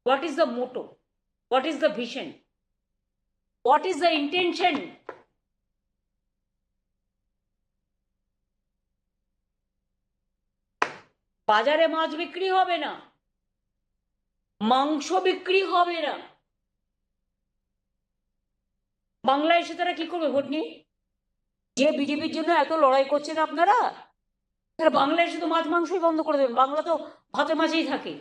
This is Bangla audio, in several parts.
What is the motto? What is the vision? What is the intention? বাজারে মাছ বিক্রি হবে না, মাংস বিক্রি হবে না, বাংলায় এসে তারা কি করবে ভোট নিয়ে? যে বিজেপির জন্য এত লড়াই করছেন আপনারা, তারা বাংলায় এসে তো মাছ মাংসই বন্ধ করে দেবেন। বাংলা তো ভাতে মাছেই থাকে।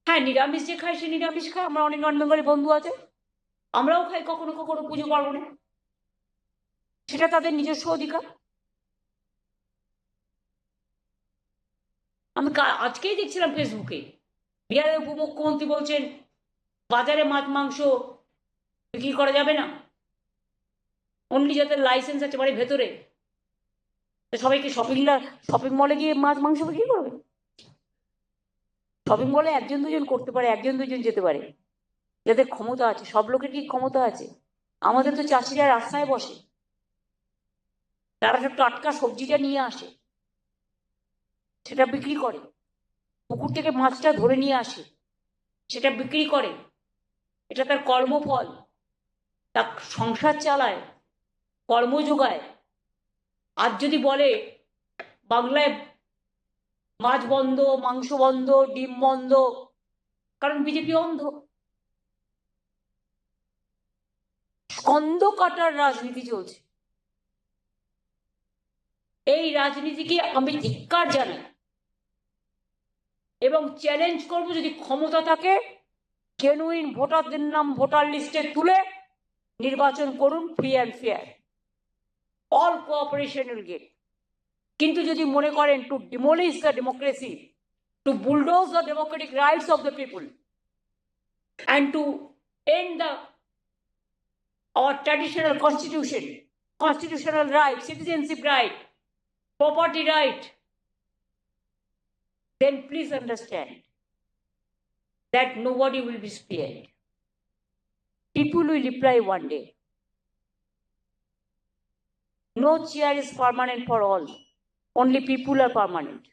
হ্যাঁ, নিরামিষ যে খায় সে নিরামিষ খায়, আমরা অনেক নন বেঙ্গলি বন্ধু আছে, আমরাও খাই কখনো কখনো পুজো পার্বণে, সেটা তাদের নিজস্ব অধিকার। আমি আজকেই দেখছিলাম ফেসবুকে, বিহারের উপমুখ্যমন্ত্রী বলছেন বাজারে মাছ মাংস বিক্রি করা যাবে না, অনলি যাদের লাইসেন্স আছে বাড়ির ভেতরে। সবাইকে শপিং মলে গিয়ে মাছ মাংস বিক্রি করবে? শপিং মলে একজন দুজন করতে পারে, একজন দুজন যেতে পারে, যাদের ক্ষমতা আছে। সব লোকের কি ক্ষমতা আছে? আমাদের তো চাষিরা রাস্তায় বসে, তারা সব টাটকা সবজিটা নিয়ে আসে, সেটা বিক্রি করে। পুকুর থেকে মাছটা ধরে নিয়ে আসে, সেটা বিক্রি করে। এটা তার কর্মফল, তার সংসার চালায়, কর্ম যোগায়। আজ যদি বলে বাংলায় মাছ বন্ধ, মাংস বন্ধ, ডিম বন্ধ, কারণ বিজেপি অন্ধ। স্কন্দ কাটার রাজনীতি চলছে। এই রাজনীতিকে আমি ধিক্কার জানাই এবং চ্যালেঞ্জ করব, যদি ক্ষমতা থাকে জেনুইন ভোটারদের নাম ভোটার লিস্টে তুলে নির্বাচন করুন, free and fair, all cooperation will get. কিন্তু যদি মনে করেন to demolish the democracy, to bulldoze the democratic rights of the people and to end our traditional constitution, constitutional right, citizenship right, property right, then please understand that nobody will be spared. People will reply one day. No chair is permanent for all. Only people are permanent.